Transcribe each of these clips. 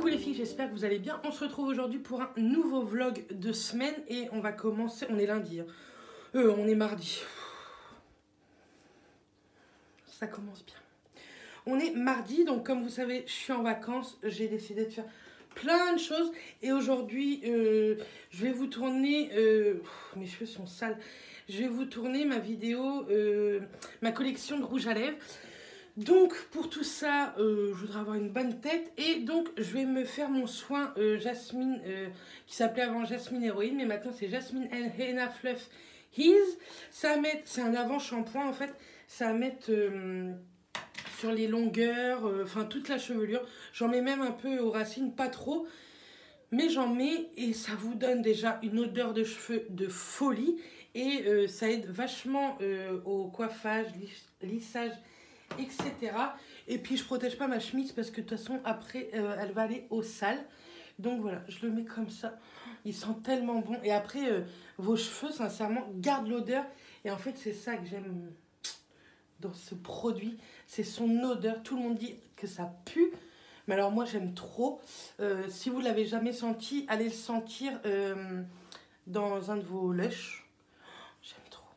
Coucou les filles, j'espère que vous allez bien. On se retrouve aujourd'hui pour un nouveau vlog de semaine et on va commencer, on est lundi, hein. On est mardi. Ça commence bien. On est mardi, donc comme vous savez, je suis en vacances, j'ai décidé de faire plein de choses et aujourd'hui, je vais vous tourner, mes cheveux sont sales, je vais vous tourner ma vidéo, ma collection de rouge à lèvres. Donc pour tout ça, je voudrais avoir une bonne tête et donc je vais me faire mon soin Jasmine, qui s'appelait avant Jasmine Héroïne, mais maintenant c'est Jasmine Henna Fluff His. Ça met, c'est un avant shampoing en fait, ça va mettre sur les longueurs, enfin toute la chevelure. J'en mets même un peu aux racines, pas trop, mais j'en mets et ça vous donne déjà une odeur de cheveux de folie et ça aide vachement au coiffage, lissage, etc. Et puis je protège pas ma chemise parce que de toute façon après elle va aller au sale. Donc voilà, je le mets comme ça. Il sent tellement bon. Et après vos cheveux sincèrement gardent l'odeur. Et en fait c'est ça que j'aime dans ce produit. C'est son odeur. Tout le monde dit que ça pue. Mais alors moi j'aime trop. Si vous l'avez jamais senti, allez le sentir dans un de vos lush. J'aime trop.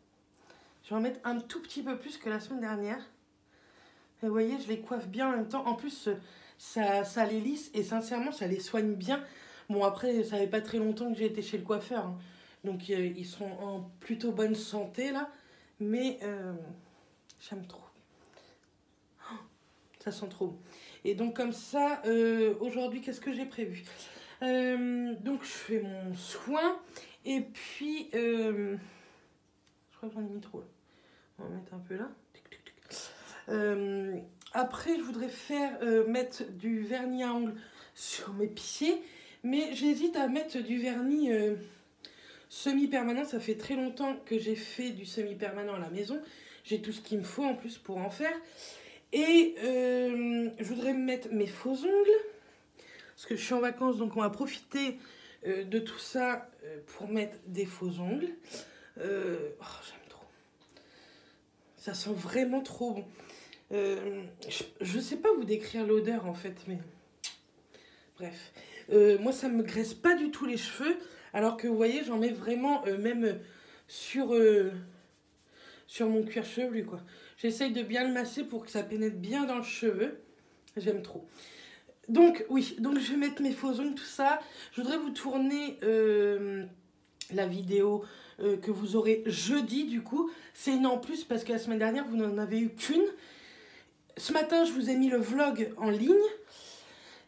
Je vais en mettre un tout petit peu plus que la semaine dernière. Et vous voyez, je les coiffe bien en même temps. En plus, ça les lisse et sincèrement, ça les soigne bien. Bon, après, ça fait pas très longtemps que j'ai été chez le coiffeur, hein. Donc, ils sont en plutôt bonne santé, là. Mais, j'aime trop. Oh, ça sent trop bon. Et donc, comme ça, aujourd'hui, qu'est-ce que j'ai prévu? Donc, je fais mon soin. Et puis, je crois que j'en ai mis trop, là. On va mettre un peu là. Après je voudrais faire mettre du vernis à ongles sur mes pieds, mais j'hésite à mettre du vernis semi-permanent. Ça fait très longtemps que j'ai fait du semi-permanent à la maison, j'ai tout ce qu'il me faut en plus pour en faire. Et je voudrais mettre mes faux ongles parce que je suis en vacances, donc on va profiter de tout ça pour mettre des faux ongles. Oh, j'aime trop, ça sent vraiment trop bon. Je sais pas vous décrire l'odeur en fait, mais bref, moi ça me graisse pas du tout les cheveux, alors que vous voyez j'en mets vraiment même sur mon cuir chevelu quoi. J'essaye de bien le masser pour que ça pénètre bien dans le cheveu. J'aime trop. Donc oui, donc je vais mettre mes faux ongles, tout ça. Je voudrais vous tourner la vidéo que vous aurez jeudi du coup. C'est une en plus parce que la semaine dernière vous n'en avez eu qu'une. Ce matin, je vous ai mis le vlog en ligne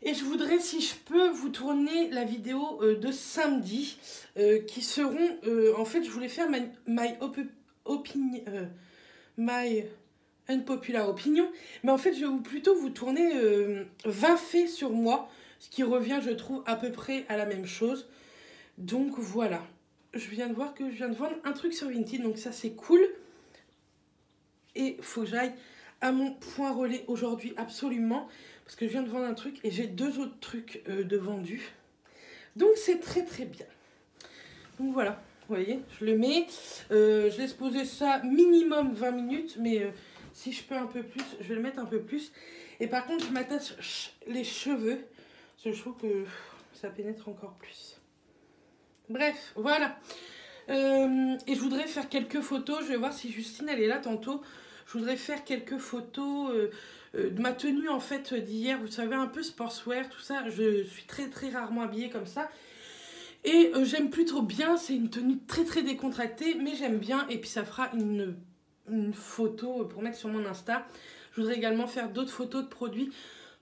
et je voudrais, si je peux, vous tourner la vidéo de samedi qui seront, en fait, je voulais faire my unpopular opinion, mais en fait, je vais plutôt vous tourner 20 faits sur moi, ce qui revient, je trouve, à peu près à la même chose. Donc voilà, je viens de voir que je viens de vendre un truc sur Vinted, donc ça c'est cool. Et il faut que j'aille à mon point relais aujourd'hui absolument parce que je viens de vendre un truc et j'ai deux autres trucs de vendus, donc c'est très très bien. Donc voilà, vous voyez, je le mets, je laisse poser ça minimum 20 minutes, mais si je peux un peu plus, je vais le mettre un peu plus. Et par contre je m'attache les cheveux parce que je trouve que ça pénètre encore plus. Bref, voilà. Et je voudrais faire quelques photos, je vais voir si Justine elle est là tantôt. Je voudrais faire quelques photos de ma tenue en fait d'hier. Vous savez, un peu sportswear, tout ça. Je suis très très rarement habillée comme ça. Et j'aime plutôt bien. C'est une tenue très très décontractée, mais j'aime bien. Et puis ça fera une photo pour mettre sur mon Insta. Je voudrais également faire d'autres photos de produits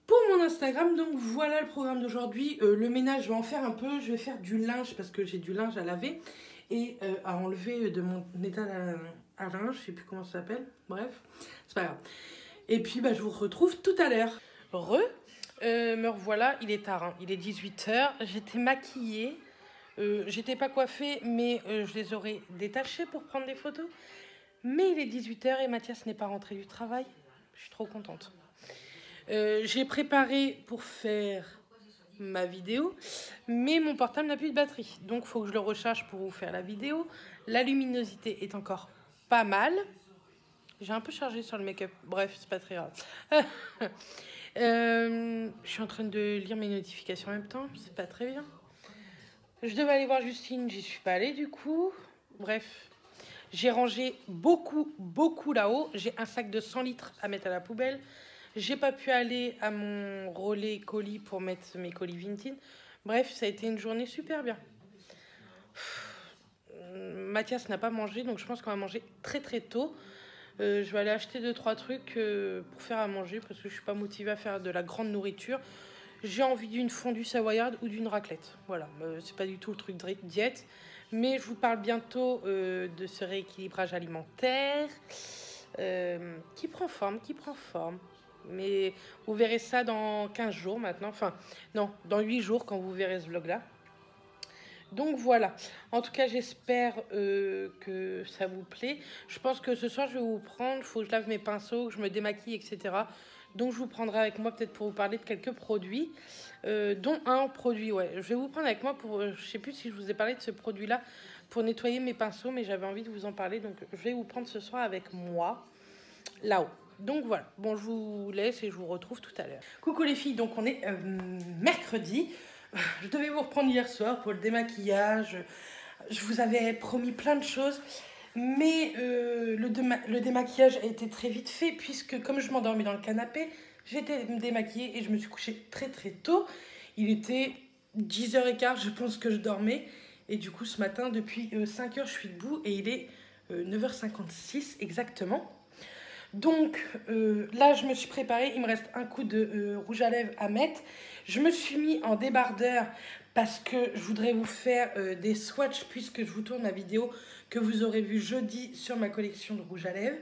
pour mon Instagram. Donc voilà le programme d'aujourd'hui. Le ménage, je vais en faire un peu. Je vais faire du linge parce que j'ai du linge à laver et à enlever de mon étal à linge, je sais plus comment ça s'appelle, bref, c'est pas grave. Et puis bah, je vous retrouve tout à l'heure. Me revoilà, il est tard, hein. Il est 18 h, j'étais maquillée, j'étais pas coiffée, mais je les aurais détachées pour prendre des photos. Mais il est 18 h et Mathias n'est pas rentré du travail, je suis trop contente. J'ai préparé pour faire ma vidéo, mais mon portable n'a plus de batterie, donc il faut que je le recharge pour vous faire la vidéo. La luminosité est encore pas mal, J'ai un peu chargé sur le make-up. Bref, c'est pas très grave. Je suis en train de lire mes notifications en même temps. C'est pas très bien. Je devais aller voir Justine. J'y suis pas allée du coup. Bref. J'ai rangé beaucoup là-haut. J'ai un sac de 100 litres à mettre à la poubelle. J'ai pas pu aller à mon relais colis pour mettre mes colis Vinted. Bref, ça a été une journée super bien. Mathias n'a pas mangé, donc je pense qu'on va manger très tôt. Je vais aller acheter 2-3 trucs pour faire à manger parce que je suis pas motivée à faire de la grande nourriture. J'ai envie d'une fondue savoyarde ou d'une raclette. Voilà, c'est pas du tout le truc diète. Mais je vous parle bientôt de ce rééquilibrage alimentaire qui prend forme. Mais vous verrez ça dans 15 jours maintenant. Enfin, non, dans 8 jours quand vous verrez ce vlog-là. Donc voilà. En tout cas, j'espère que ça vous plaît. Je pense que ce soir, je vais vous prendre. Il faut que je lave mes pinceaux, que je me démaquille, etc. Donc je vous prendrai avec moi peut-être pour vous parler de quelques produits. Dont un produit, ouais. Je vais vous prendre avec moi pour... je sais plus si je vous ai parlé de ce produit-là pour nettoyer mes pinceaux. Mais j'avais envie de vous en parler. Donc je vais vous prendre ce soir avec moi. Là-haut. Donc voilà, bon je vous laisse et je vous retrouve tout à l'heure. Coucou les filles, donc on est mercredi. Je devais vous reprendre hier soir pour le démaquillage. Je vous avais promis plein de choses. Mais le démaquillage a été très vite fait puisque comme je m'endormais dans le canapé, j'étais démaquillée et je me suis couchée très tôt. Il était 10h15, je pense que je dormais. Et du coup ce matin, depuis 5h, je suis debout et il est 9h56 exactement. Donc là, je me suis préparée. Il me reste un coup de rouge à lèvres à mettre. Je me suis mis en débardeur parce que je voudrais vous faire des swatchs puisque je vous tourne la vidéo que vous aurez vue jeudi sur ma collection de rouge à lèvres.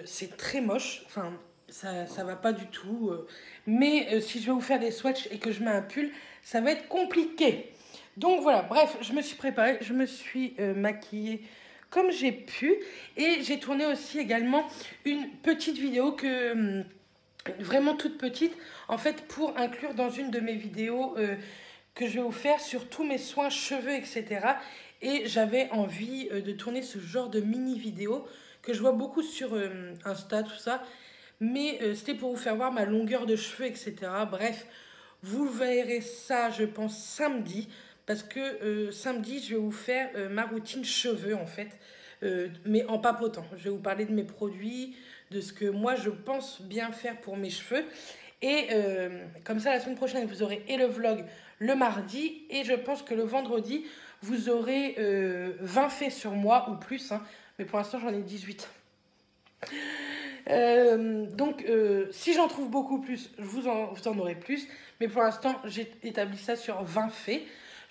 C'est très moche. Enfin, ça va pas du tout. Mais si je vais vous faire des swatchs et que je mets un pull, ça va être compliqué. Donc voilà, bref, je me suis préparée. Je me suis maquillée comme j'ai pu et j'ai tourné aussi également une petite vidéo vraiment toute petite en fait pour inclure dans une de mes vidéos que je vais vous faire sur tous mes soins cheveux etc. Et j'avais envie de tourner ce genre de mini vidéo que je vois beaucoup sur Insta tout ça, mais c'était pour vous faire voir ma longueur de cheveux etc. Bref, vous verrez ça je pense samedi. Parce que samedi, je vais vous faire ma routine cheveux, en fait. Mais en papotant. Je vais vous parler de mes produits, de ce que moi, je pense bien faire pour mes cheveux. Et comme ça, la semaine prochaine, vous aurez et le vlog le mardi. Et je pense que le vendredi, vous aurez 20 faits sur moi ou plus. Hein. Mais pour l'instant, j'en ai 18. Donc, si j'en trouve beaucoup plus, vous en aurez plus. Mais pour l'instant, j'ai établi ça sur 20 faits.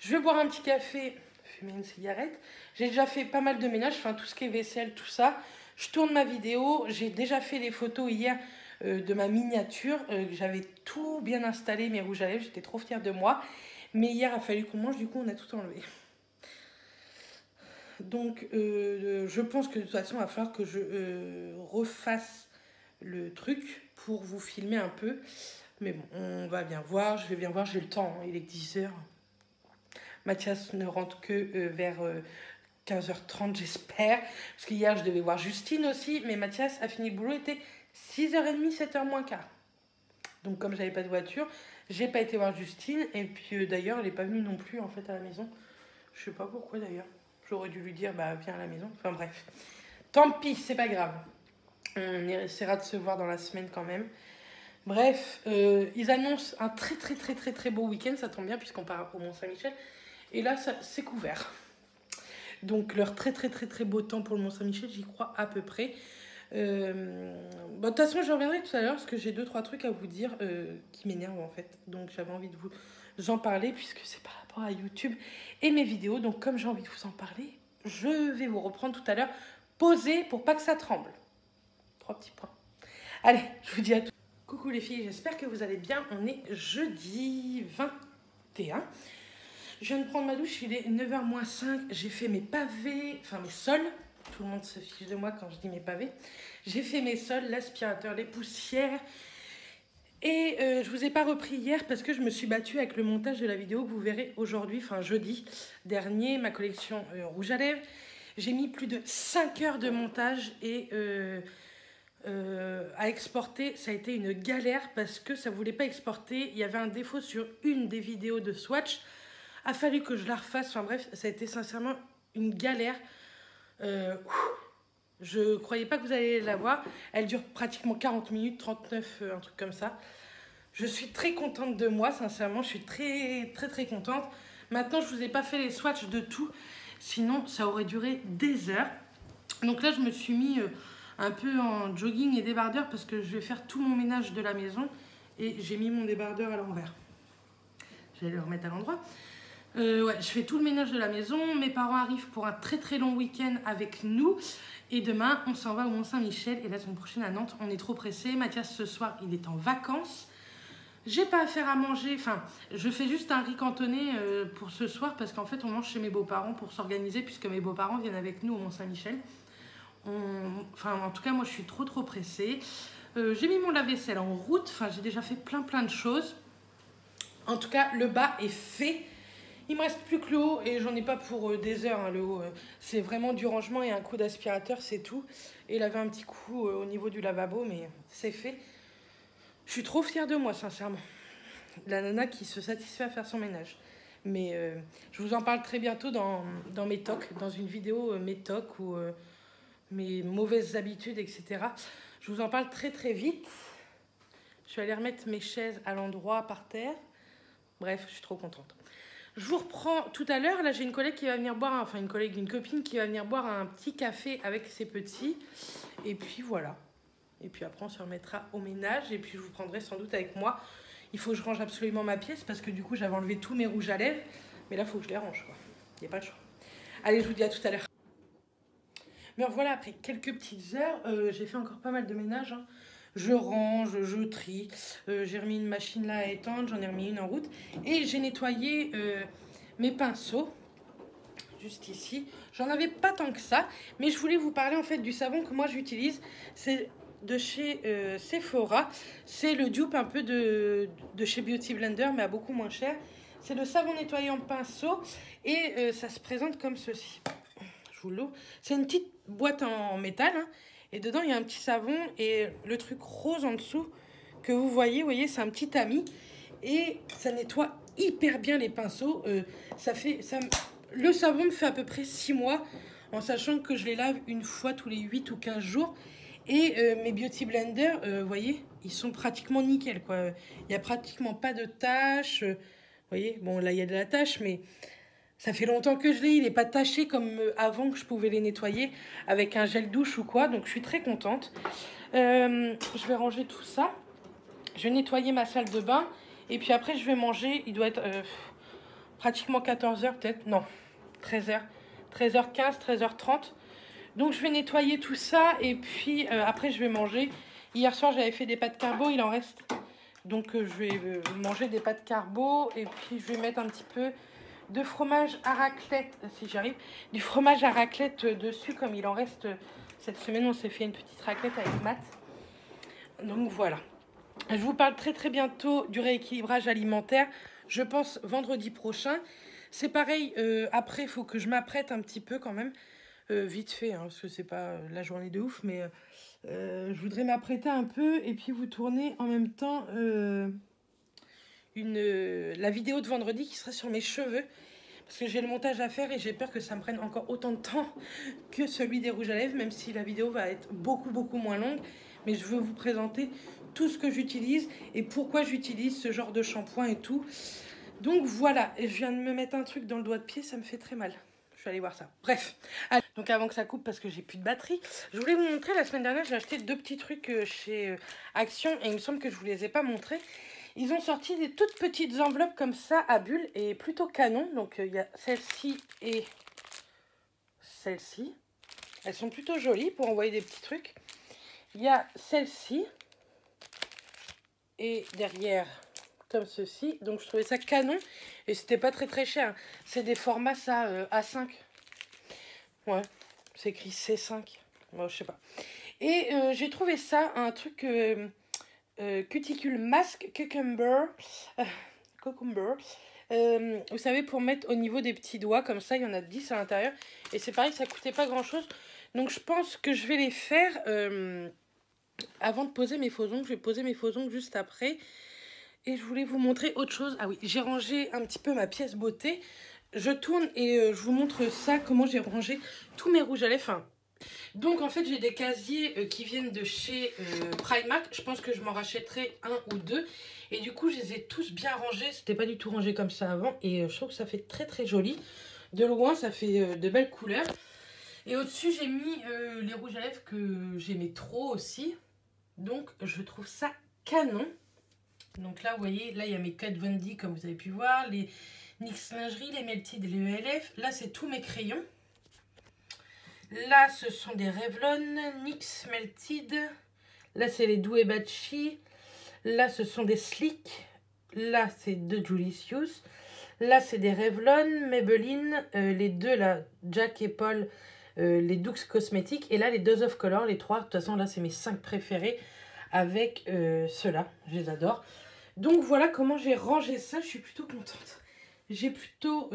Je vais boire un petit café, fumer une cigarette. J'ai déjà fait pas mal de ménage, enfin tout ce qui est vaisselle, tout ça. Je tourne ma vidéo. J'ai déjà fait les photos hier de ma miniature. J'avais tout bien installé, mes rouges à lèvres. J'étais trop fière de moi. Mais hier, il a fallu qu'on mange, du coup, on a tout enlevé. Donc, je pense que de toute façon, il va falloir que je refasse le truc pour vous filmer un peu. Mais bon, on va bien voir. Je vais bien voir, j'ai le temps. Hein, il est 10h. Mathias ne rentre que vers 15h30, j'espère. Parce qu'hier, je devais voir Justine aussi. Mais Mathias a fini le boulot, il était 6h30, 7h moins quart. Donc, comme j'avais pas de voiture, j'ai pas été voir Justine. Et puis, d'ailleurs, elle n'est pas venue non plus, en fait, à la maison. Je sais pas pourquoi, d'ailleurs. J'aurais dû lui dire, bah, viens à la maison. Enfin, bref. Tant pis, c'est pas grave. On essaiera de se voir dans la semaine quand même. Bref, ils annoncent un très beau week-end. Ça tombe bien, puisqu'on part au Mont-Saint-Michel. Et là, c'est couvert. Donc, leur très beau temps pour le Mont-Saint-Michel, j'y crois à peu près. De toute façon, je reviendrai tout à l'heure parce que j'ai 2-3 trucs à vous dire qui m'énervent en fait. Donc, j'avais envie de vous en parler puisque c'est par rapport à YouTube et mes vidéos. Donc, comme j'ai envie de vous en parler, je vais vous reprendre tout à l'heure. Posez pour pas que ça tremble. 3 petits points. Allez, je vous dis à tout. Coucou les filles, j'espère que vous allez bien. On est jeudi 21. Je viens de prendre ma douche, il est 9h-5. J'ai fait mes pavés, enfin mes sols. Tout le monde se fiche de moi quand je dis mes pavés. J'ai fait mes sols, l'aspirateur, les poussières. Et je vous ai pas repris hier parce que je me suis battue avec le montage de la vidéo que vous verrez aujourd'hui, enfin jeudi dernier, ma collection rouge à lèvres. J'ai mis plus de 5 heures de montage et à exporter, ça a été une galère parce que ça ne voulait pas exporter. Il y avait un défaut sur une des vidéos de Swatch. A fallu que je la refasse. Enfin bref, ça a été sincèrement une galère. Je croyais pas que vous alliez la voir. Elle dure pratiquement 40 minutes, 39, un truc comme ça. Je suis très contente de moi, sincèrement. Je suis très contente. Maintenant, je vous ai pas fait les swatchs de tout. Sinon, ça aurait duré des heures. Donc là, je me suis mis un peu en jogging et débardeur parce que je vais faire tout mon ménage de la maison. Et j'ai mis mon débardeur à l'envers. Je vais le remettre à l'endroit. Ouais, je fais tout le ménage de la maison. Mes parents arrivent pour un très long week-end avec nous. Et demain, on s'en va au Mont-Saint-Michel. Et la semaine prochaine à Nantes, on est trop pressés. Mathias, ce soir, il est en vacances. J'ai pas à faire à manger. Enfin, je fais juste un riz cantonné pour ce soir. Parce qu'en fait, on mange chez mes beaux-parents pour s'organiser. Puisque mes beaux-parents viennent avec nous au Mont-Saint-Michel. Enfin, en tout cas, moi, je suis trop pressée. J'ai mis mon lave-vaisselle en route. Enfin, j'ai déjà fait plein de choses. En tout cas, le bas est fait. Il me reste plus que le haut et j'en ai pas pour des heures. Hein, le haut, c'est vraiment du rangement et un coup d'aspirateur, c'est tout. Et laver un petit coup au niveau du lavabo, mais c'est fait. Je suis trop fière de moi, sincèrement. La nana qui se satisfait à faire son ménage. Mais je vous en parle très bientôt dans mes talks, dans une vidéo mes talks ou mes mauvaises habitudes, etc. Je vous en parle très vite. Je vais aller remettre mes chaises à l'endroit par terre. Bref, je suis trop contente. Je vous reprends tout à l'heure. Là, j'ai une collègue qui va venir boire, enfin une copine qui va venir boire un petit café avec ses petits. Et puis voilà. Et puis après, on se remettra au ménage. Et puis, je vous prendrai sans doute avec moi. Il faut que je range absolument ma pièce parce que du coup, j'avais enlevé tous mes rouges à lèvres. Mais là, il faut que je les range, quoi. Il n'y a pas le choix. Allez, je vous dis à tout à l'heure. Mais voilà, après quelques petites heures, j'ai fait encore pas mal de ménage. Hein. Je range, je trie. J'ai remis une machine là à étendre, j'en ai remis une en route. Et j'ai nettoyé mes pinceaux, juste ici. J'en avais pas tant que ça, mais je voulais vous parler en fait du savon que moi j'utilise. C'est de chez Sephora. C'est le dupe un peu de chez Beauty Blender, mais à beaucoup moins cher. C'est le savon nettoyant pinceau et ça se présente comme ceci. Je vous l'ouvre. C'est une petite boîte en métal, hein. Et dedans, il y a un petit savon et le truc rose en dessous que vous voyez, c'est un petit tamis. Et ça nettoie hyper bien les pinceaux. Le savon me fait à peu près 6 mois, en sachant que je les lave une fois tous les 8 ou 15 jours. Et mes Beauty Blender, vous voyez, ils sont pratiquement nickel, quoi. Il n'y a pratiquement pas de taches. Vous voyez, bon, là, il y a de la tache, mais... Ça fait longtemps que je l'ai, il n'est pas taché comme avant que je pouvais les nettoyer avec un gel douche ou quoi, donc je suis très contente. Je vais ranger tout ça. Je vais nettoyer ma salle de bain et puis après je vais manger. Il doit être pratiquement 14h peut-être, non, 13h, 13h15, 13h30. Donc je vais nettoyer tout ça et puis après je vais manger. Hier soir j'avais fait des pâtes carbo, il en reste. Donc je vais manger des pâtes carbo et puis je vais mettre un petit peu... de fromage à raclette, si j'arrive, du fromage à raclette dessus, comme il en reste cette semaine. On s'est fait une petite raclette avec Matt. Donc voilà. Je vous parle très bientôt du rééquilibrage alimentaire. Je pense vendredi prochain. C'est pareil, après, il faut que je m'apprête un petit peu quand même. Vite fait, hein, parce que c'est pas la journée de ouf, mais je voudrais m'apprêter un peu et puis vous tourner en même temps... la vidéo de vendredi qui sera sur mes cheveux parce que j'ai le montage à faire et j'ai peur que ça me prenne encore autant de temps que celui des rouges à lèvres, même si la vidéo va être beaucoup moins longue. Mais je veux vous présenter tout ce que j'utilise et pourquoi j'utilise ce genre de shampoing et tout. Donc voilà, et je viens de me mettre un truc dans le doigt de pied, ça me fait très mal. Je vais aller voir ça. Bref, donc avant que ça coupe parce que j'ai plus de batterie, je voulais vous montrer, la semaine dernière j'ai acheté 2 petits trucs chez Action et il me semble que je vous les ai pas montrés. Ils ont sorti des toutes petites enveloppes comme ça à bulles et plutôt canon. Donc il y a celle-ci et celle-ci. Elles sont plutôt jolies pour envoyer des petits trucs. Il y a celle-ci et derrière comme ceci. Donc je trouvais ça canon et c'était pas très cher. C'est des formats ça A5. Ouais, c'est écrit C5. Bon, je sais pas. Et j'ai trouvé ça un truc... cuticule masque cucumber, vous savez, pour mettre au niveau des petits doigts comme ça. Il y en a 10 à l'intérieur et c'est pareil, ça coûtait pas grand chose, donc je pense que je vais les faire Avant de poser mes faux ongles, je vais poser mes faux ongles juste après. Et je voulais vous montrer autre chose. Ah oui, j'ai rangé un petit peu ma pièce beauté. Je tourne et je vous montre ça, comment j'ai rangé tous mes rouges à lèvres. Enfin, donc en fait, j'ai des casiers qui viennent de chez Primark. Je pense que je m'en rachèterai un ou deux. Et du coup, je les ai tous bien rangés. C'était pas du tout rangé comme ça avant. Et je trouve que ça fait très très joli. De loin, ça fait de belles couleurs. Et au-dessus, j'ai mis les rouges à lèvres que j'aimais trop aussi. Donc, je trouve ça canon. Donc là, vous voyez, là, il y a mes Kat Von D, comme vous avez pu voir. Les NYX Lingerie, les Melted et les ELF. Là, c'est tous mes crayons. Là, ce sont des Revlon, NYX Melted. Là, c'est les Doué Bachi. Là, ce sont des Slick. Là, c'est de Julicius. Là, c'est des Revlon, Maybelline. Les deux, là, Jack et Paul, les Dux Cosmetics. Et là, les Dose of Color, les trois. De toute façon, là, c'est mes 5 préférés avec ceux-là. Je les adore. Donc, voilà comment j'ai rangé ça. Je suis plutôt contente. J'ai plutôt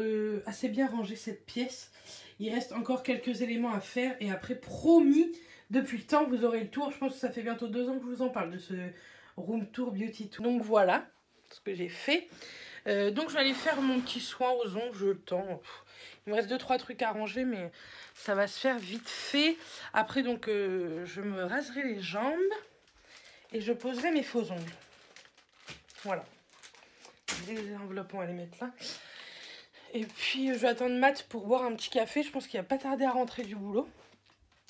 assez bien rangé cette pièce. Il reste encore quelques éléments à faire. Et après, promis, depuis le temps, vous aurez le tour. Je pense que ça fait bientôt 2 ans que je vous en parle de ce Room Tour Beauty Tour. Donc voilà ce que j'ai fait. Donc je vais aller faire mon petit soin aux ongles. J'ai le temps. Il me reste 2-3 trucs à ranger, mais ça va se faire vite fait. Après, donc, je me raserai les jambes. Et je poserai mes faux ongles. Voilà. Les enveloppes, on va les mettre là. Et puis, je vais attendre Matt pour boire un petit café. Je pense qu'il va pas tarder à rentrer du boulot.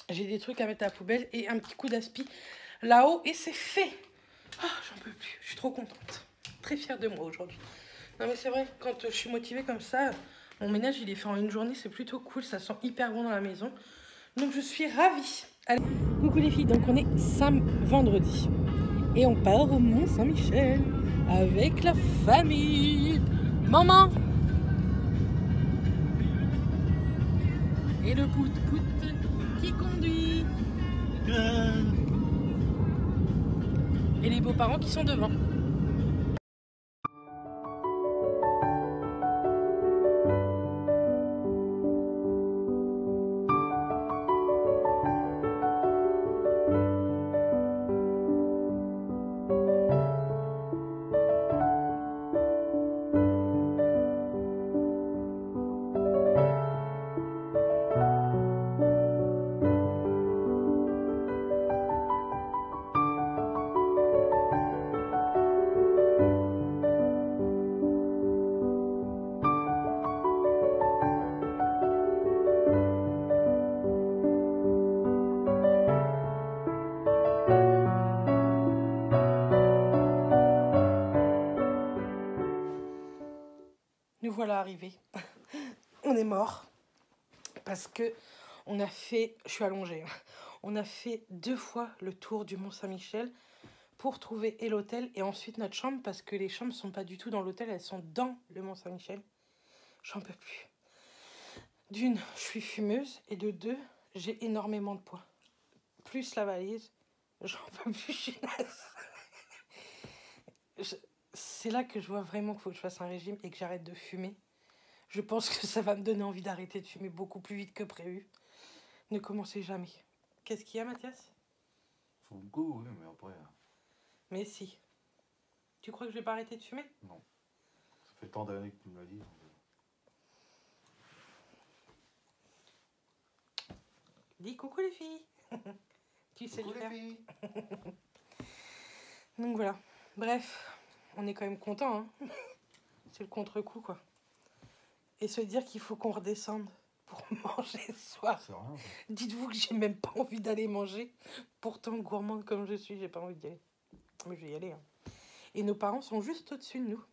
J'ai des trucs à mettre à la poubelle et un petit coup d'aspi là-haut. Et c'est fait. Ah, j'en peux plus. Je suis trop contente. Très fière de moi aujourd'hui. Non, mais c'est vrai, quand je suis motivée comme ça, mon ménage, il est fait en une journée. C'est plutôt cool. Ça sent hyper bon dans la maison. Donc, je suis ravie. Allez. Coucou les filles. Donc, on est vendredi. Et on part au Mont-Saint-Michel avec la famille. Maman! Et le pout-pout qui conduit. Et les beaux-parents qui sont devant. Nous voilà arrivés. On est mort. Parce que on a fait... Je suis allongée. On a fait 2 fois le tour du Mont-Saint-Michel pour trouver et l'hôtel et ensuite notre chambre. Parce que les chambres ne sont pas du tout dans l'hôtel. Elles sont dans le Mont-Saint-Michel. J'en peux plus. D'une, je suis fumeuse. Et de 2, j'ai énormément de poids. Plus la valise. J'en peux plus. Je suis naze. C'est là que je vois vraiment qu'il faut que je fasse un régime et que j'arrête de fumer. Je pense que ça va me donner envie d'arrêter de fumer beaucoup plus vite que prévu. Ne commencez jamais. Qu'est-ce qu'il y a, Mathias? Faut le goût, oui, mais après... Mais si. Tu crois que je vais pas arrêter de fumer? Non. Ça fait tant d'années que tu me l'as dit. Dis coucou les filles. Tu sais le faire. Donc voilà. Bref, on est quand même content, hein. C'est le contre-coup, quoi. Et se dire qu'il faut qu'on redescende pour manger ce soir. C'est rien. Dites-vous que j'ai même pas envie d'aller manger. Pourtant, gourmande comme je suis, j'ai pas envie d'y aller. Mais je vais y aller, hein. Et nos parents sont juste au-dessus de nous.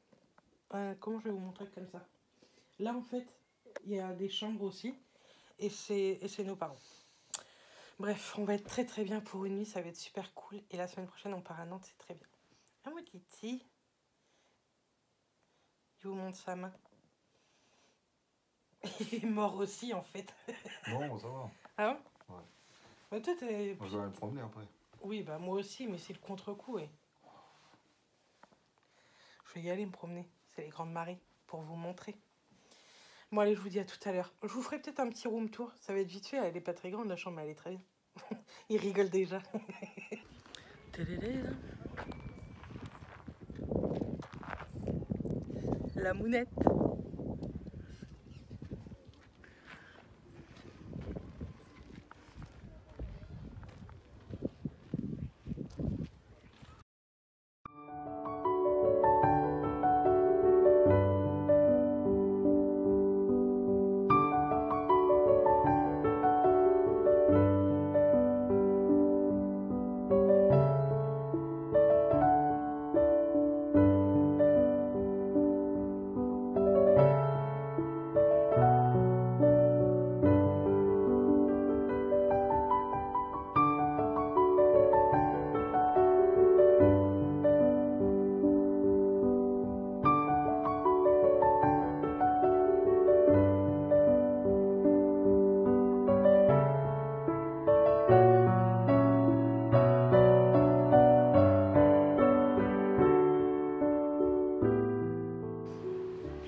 Comment je vais vous montrer comme ça? Là, en fait, il y a des chambres aussi. Et c'est nos parents. Bref, on va être très très bien pour une nuit. Ça va être super cool. Et la semaine prochaine, on part à Nantes. C'est très bien. Ah, mon Titi. Je vous montre sa main. Il est mort aussi, en fait. Non, ça va. Ah bon? Ouais. Mais toi, t'es... Moi, je vais aller me promener après. Oui, bah moi aussi, mais c'est le contre-coup, ouais. Je vais y aller me promener. C'est les grandes marées, pour vous montrer. Bon, allez, je vous dis à tout à l'heure. Je vous ferai peut-être un petit room tour. Ça va être vite fait. Elle est pas très grande, la chambre, mais elle est très bien. Il rigole déjà. Télélé. La mounette.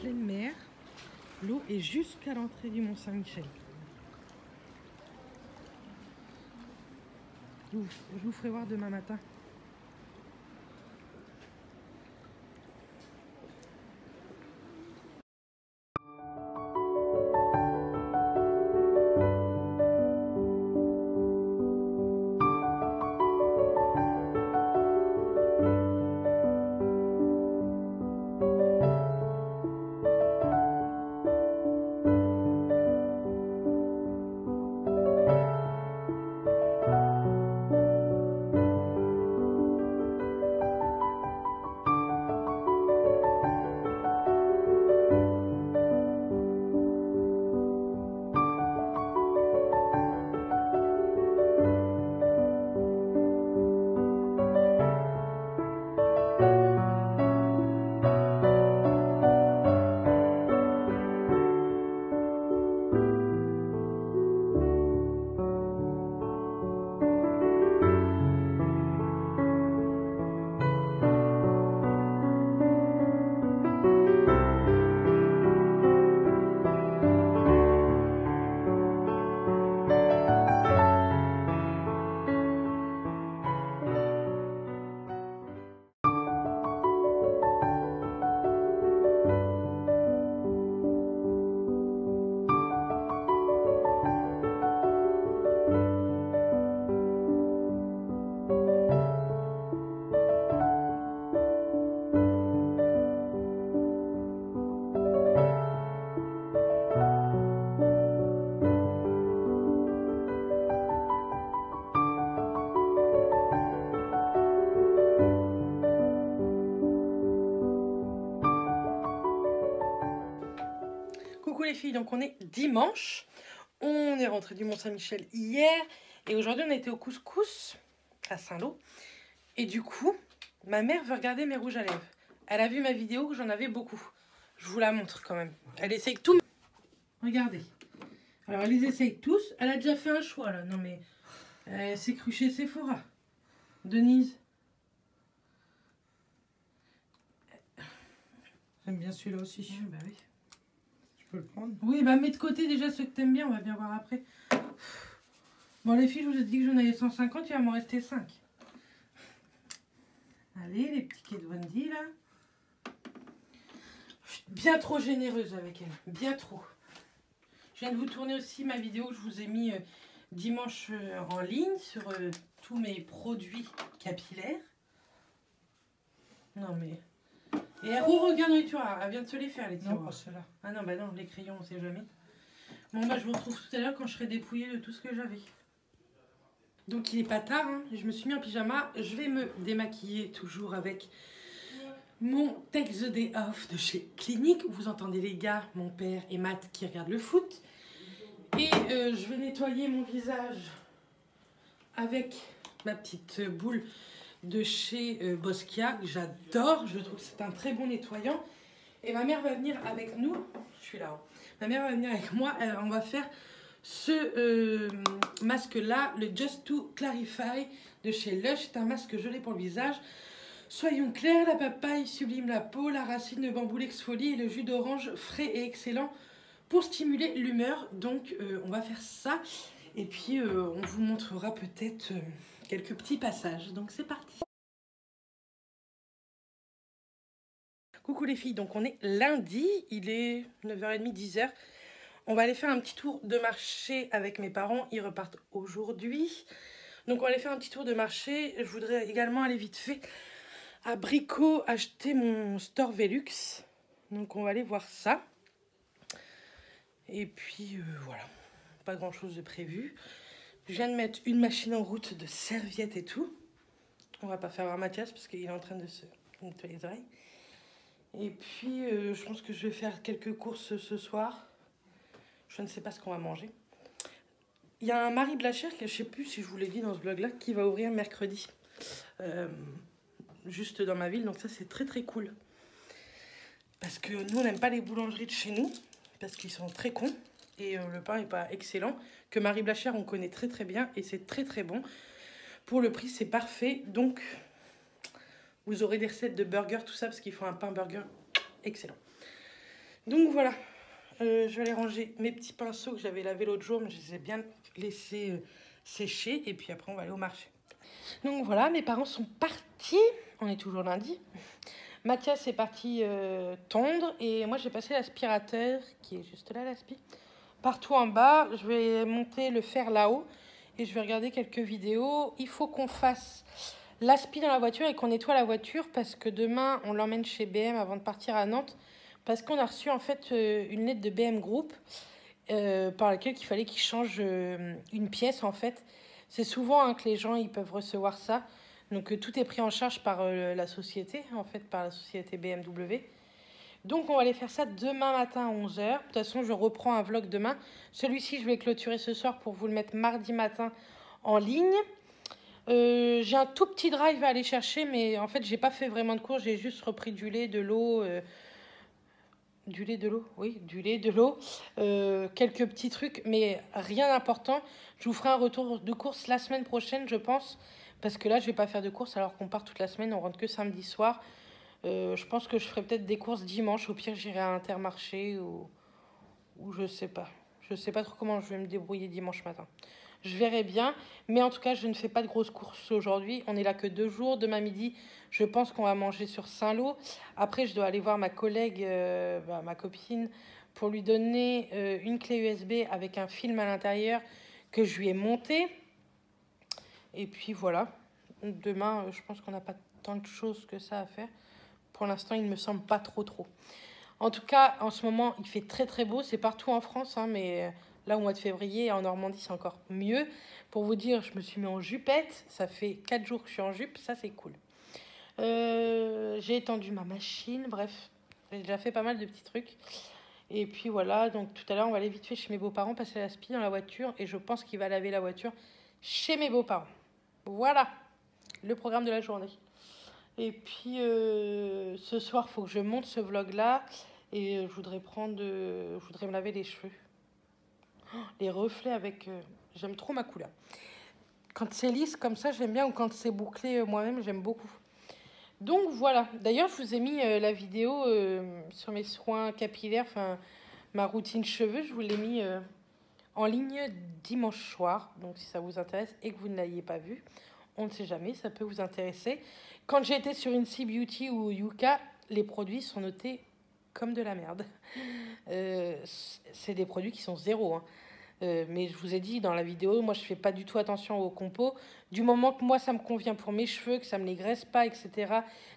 Pleine mer, l'eau est jusqu'à l'entrée du Mont Saint-Michel. Je vous ferai voir demain matin. Coucou les filles, donc on est dimanche, on est rentré du Mont Saint-Michel hier et aujourd'hui on a été au couscous à Saint-Lô et du coup ma mère veut regarder mes rouges à lèvres. Elle a vu ma vidéo que j'en avais beaucoup, je vous la montre quand même. Elle essaye tout. Regardez, alors elle les essaye tous, elle a déjà fait un choix là, non mais c'est cru chez Sephora. Denise. J'aime bien celui-là aussi. Bah oui. Je peux le prendre? Oui, bah mets de côté déjà ceux que t'aimes bien, on va bien voir après. Bon les filles, je vous ai dit que j'en avais 150, il va m'en rester 5. Allez, les petits Kat Von D là. Je suis bien trop généreuse avec elle, bien trop. Je viens de vous tourner aussi ma vidéo que je vous ai mis dimanche en ligne sur tous mes produits capillaires. Non mais... Et elle regarde dans les tiroirs, elle vient de se les faire les tiroirs. Non, pas ceux-là. Ah non, bah non, les crayons, on sait jamais. Bon, bah je vous retrouve tout à l'heure quand je serai dépouillée de tout ce que j'avais. Donc il est pas tard, hein. Je me suis mis en pyjama. Je vais me démaquiller toujours avec mon Take the Day Off de chez Clinique. Vous entendez les gars, mon père et Matt qui regardent le foot. Et je vais nettoyer mon visage avec ma petite boule de chez Boskia, que j'adore, je trouve que c'est un très bon nettoyant. Et ma mère va venir avec nous, je suis là, hein. Ma mère va venir avec moi, on va faire ce masque là, le Just to Clarify de chez Lush. C'est un masque gelé pour le visage. Soyons clairs, la papaye sublime la peau, la racine de bambou l'exfolie et le jus d'orange frais et excellent pour stimuler l'humeur. Donc on va faire ça et puis on vous montrera peut-être quelques petits passages. Donc c'est parti. Coucou les filles, donc on est lundi, il est 9h30, 10h. On va aller faire un petit tour de marché avec mes parents, ils repartent aujourd'hui. Donc on va aller faire un petit tour de marché. Je voudrais également aller vite fait à Brico acheter mon store Velux. Donc on va aller voir ça. Et puis voilà, pas grand chose de prévu. Je viens de mettre une machine en route de serviettes et tout. On va pas faire voir Mathias parce qu'il est en train de se nettoyer les oreilles. Et puis je pense que je vais faire quelques courses ce soir. Je ne sais pas ce qu'on va manger. Il y a un Marie Blachère, que je ne sais plus si je vous l'ai dit dans ce vlog-là, qui va ouvrir mercredi. Juste dans ma ville, donc ça c'est très très cool. Parce que nous on n'aime pas les boulangeries de chez nous, parce qu'ils sont très cons. Et le pain n'est pas excellent. Que Marie Blachère on connaît très très bien et c'est très très bon. Pour le prix c'est parfait, donc vous aurez des recettes de burgers, tout ça, parce qu'ils font un pain burger excellent. Donc voilà. Je vais aller ranger mes petits pinceaux que j'avais lavés l'autre jour, mais je les ai bien laissés sécher. Et puis après, on va aller au marché. Donc voilà, mes parents sont partis. On est toujours lundi. Mathias est parti tondre. Et moi, j'ai passé l'aspirateur, qui est juste là, l'aspi, partout en bas. Je vais monter le fer là-haut. Et je vais regarder quelques vidéos. Il faut qu'on fasse l'aspi dans la voiture et qu'on nettoie la voiture. Parce que demain, on l'emmène chez BM avant de partir à Nantes. Parce qu'on a reçu en fait une lettre de BM Group par laquelle il fallait qu'ils changent une pièce en fait. C'est souvent que les gens ils peuvent recevoir ça. Donc tout est pris en charge par la société, en fait par la société BMW. Donc on va aller faire ça demain matin à 11h. De toute façon je reprends un vlog demain. Celui-ci je vais clôturer ce soir pour vous le mettre mardi matin en ligne. J'ai un tout petit drive à aller chercher, mais en fait j'ai pas fait vraiment de courses. J'ai juste repris du lait, de l'eau... Du lait, de l'eau, oui, du lait, de l'eau, quelques petits trucs, mais rien d'important. Je vous ferai un retour de course la semaine prochaine, je pense, parce que là, je vais pas faire de course alors qu'on part toute la semaine, on rentre que samedi soir. Je pense que je ferai peut-être des courses dimanche, au pire, j'irai à Intermarché ou je sais pas. Je sais pas trop comment je vais me débrouiller dimanche matin. Je verrai bien, mais en tout cas, je ne fais pas de grosses courses aujourd'hui. On est là que 2 jours. Demain midi, je pense qu'on va manger sur Saint-Lô. Après, je dois aller voir ma collègue, ma copine, pour lui donner une clé USB avec un film à l'intérieur que je lui ai monté. Et puis voilà. Demain, je pense qu'on n'a pas tant de choses que ça à faire. Pour l'instant, il ne me semble pas trop. En tout cas, en ce moment, il fait très très beau. C'est partout en France, hein, mais... Là, au mois de février, en Normandie, c'est encore mieux. Pour vous dire, je me suis mis en jupette. Ça fait 4 jours que je suis en jupe. Ça, c'est cool. J'ai étendu ma machine. Bref, j'ai déjà fait pas mal de petits trucs. Et puis voilà, donc tout à l'heure, on va aller vite fait chez mes beaux-parents, passer l'aspi dans la voiture. Et je pense qu'il va laver la voiture chez mes beaux-parents. Voilà le programme de la journée. Et puis, ce soir, il faut que je monte ce vlog-là. Et je voudrais me laver les cheveux. Les reflets avec... j'aime trop ma couleur. Quand c'est lisse comme ça, j'aime bien. Ou quand c'est bouclé moi-même, j'aime beaucoup. Donc voilà. D'ailleurs, je vous ai mis la vidéo sur mes soins capillaires. Enfin, ma routine cheveux. Je vous l'ai mis en ligne dimanche soir. Donc si ça vous intéresse et que vous ne l'ayez pas vu, on ne sait jamais. Ça peut vous intéresser. Quand j'ai été sur Incy Beauty ou Yuka, les produits sont notés comme de la merde. C'est des produits qui sont zéro, hein. Mais je vous ai dit dans la vidéo, moi je fais pas du tout attention aux compos. Du moment que moi ça me convient pour mes cheveux, que ça me les graisse pas, etc.,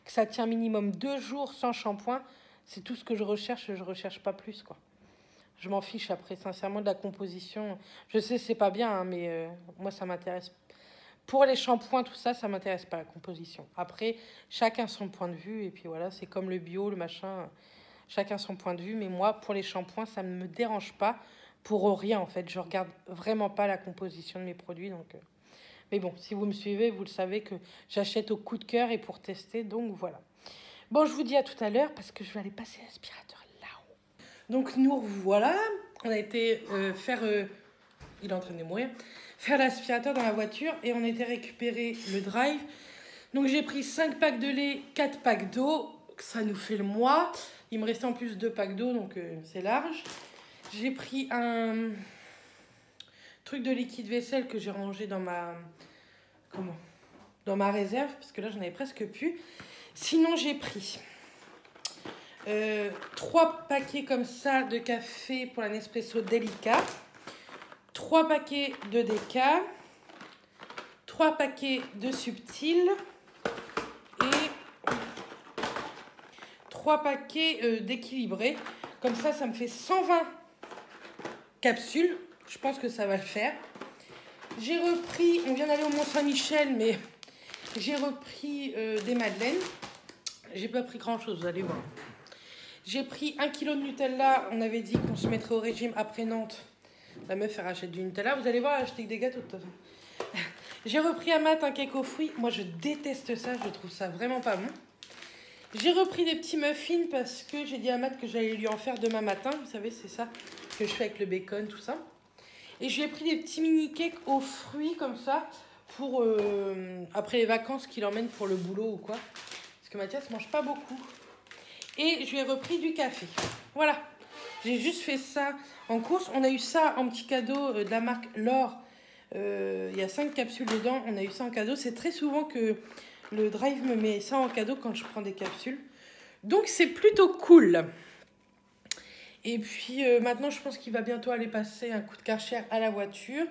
que ça tient minimum 2 jours sans shampoing, c'est tout ce que je recherche pas plus, quoi. Je m'en fiche après, sincèrement, de la composition. Je sais c'est pas bien, hein, mais moi ça m'intéresse. Pour les shampoings, tout ça, ça m'intéresse pas, la composition. Après, chacun son point de vue, et puis voilà, c'est comme le bio, le machin, chacun son point de vue, mais moi, pour les shampoings, ça ne me dérange pas. Pour rien, en fait, je regarde vraiment pas la composition de mes produits, donc... Mais bon, si vous me suivez, vous le savez que j'achète au coup de cœur et pour tester, donc voilà. Bon, je vous dis à tout à l'heure, parce que je vais aller passer l'aspirateur là-haut. Donc nous voilà, on a été faire... il est en train de mourir. Faire l'aspirateur dans la voiture et on a été récupérer le drive. Donc j'ai pris 5 packs de lait, 4 packs d'eau. Ça nous fait le mois. Il me restait en plus 2 packs d'eau, donc c'est large. J'ai pris un truc de liquide vaisselle que j'ai rangé dans ma... comment? Dans ma réserve, parce que là, j'en avais presque plus. Sinon, j'ai pris 3 paquets comme ça de café pour la Nespresso Delica. 3 paquets de Déca. 3 paquets de Subtil. Et 3 paquets d'équilibré. Comme ça me fait 120 capsules. Je pense que ça va le faire. J'ai repris, on vient d'aller au Mont-Saint-Michel, mais j'ai repris des madeleines. J'ai pas pris grand chose, vous allez voir. J'ai pris 1 kg de Nutella. On avait dit qu'on se mettrait au régime après Nantes. La meuf, elle rachète du Nutella. Vous allez voir, elle achète des gâteaux de toute façon. J'ai repris à Matt un cake aux fruits. Moi, je déteste ça. Je trouve ça vraiment pas bon. J'ai repris des petits muffins parce que j'ai dit à Matt que j'allais lui en faire demain matin. Vous savez, c'est ça que je fais avec le bacon, tout ça. Et j'ai pris des petits mini cakes aux fruits comme ça pour après les vacances qu'il emmène pour le boulot ou quoi. Parce que Mathias mange pas beaucoup. Et je lui ai repris du café. Voilà. J'ai juste fait ça en course. On a eu ça en petit cadeau de la marque L'Or. Il y a 5 capsules dedans. On a eu ça en cadeau. C'est très souvent que le Drive me met ça en cadeau quand je prends des capsules. Donc c'est plutôt cool. Et puis maintenant, je pense qu'il va bientôt aller passer un coup de Karcher à la voiture.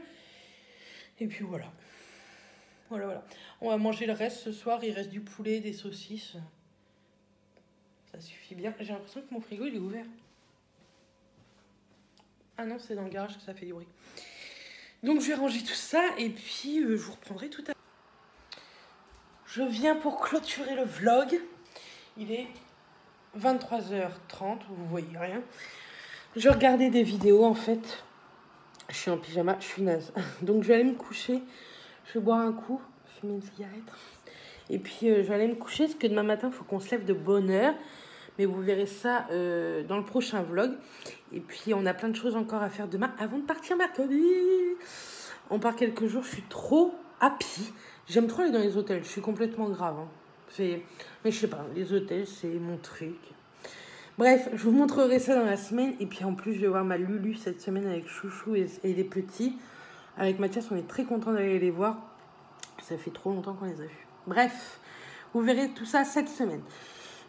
Et puis voilà. Voilà. On va manger le reste ce soir. Il reste du poulet, des saucisses. Ça suffit bien. J'ai l'impression que mon frigo, il est ouvert. Ah non, c'est dans le garage que ça fait du bruit. Donc, je vais ranger tout ça. Et puis, je vous reprendrai tout à l'heure. Je viens pour clôturer le vlog. Il est 23h30. Vous voyez rien. Je regardais des vidéos, en fait. Je suis en pyjama. Je suis naze. Donc, je vais aller me coucher. Je vais boire un coup. Fumer une cigarette. Et puis, je vais aller me coucher. Parce que demain matin, il faut qu'on se lève de bonne heure. Mais vous verrez ça dans le prochain vlog. Et puis, on a plein de choses encore à faire demain avant de partir mercredi. On part quelques jours. Je suis trop happy. J'aime trop aller dans les hôtels. Je suis complètement grave. Hein. Mais je sais pas, les hôtels, c'est mon truc. Bref, je vous montrerai ça dans la semaine. Et puis, en plus, je vais voir ma Lulu cette semaine avec Chouchou et les petits. Avec Mathias, on est très content d'aller les voir. Ça fait trop longtemps qu'on les a vus. Bref, vous verrez tout ça cette semaine.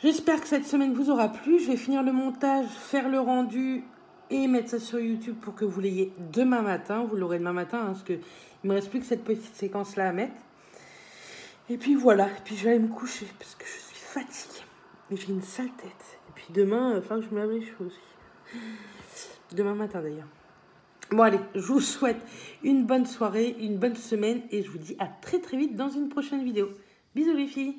J'espère que cette semaine vous aura plu. Je vais finir le montage, faire le rendu et mettre ça sur YouTube pour que vous l'ayez demain matin. Vous l'aurez demain matin, hein, parce qu'il ne me reste plus que cette petite séquence-là à mettre. Et puis voilà. Et puis je vais aller me coucher parce que je suis fatiguée. Et j'ai une sale tête. Et puis demain, que je me lave les cheveux aussi. Demain matin d'ailleurs. Bon allez, je vous souhaite une bonne soirée, une bonne semaine. Et je vous dis à très très vite dans une prochaine vidéo. Bisous les filles.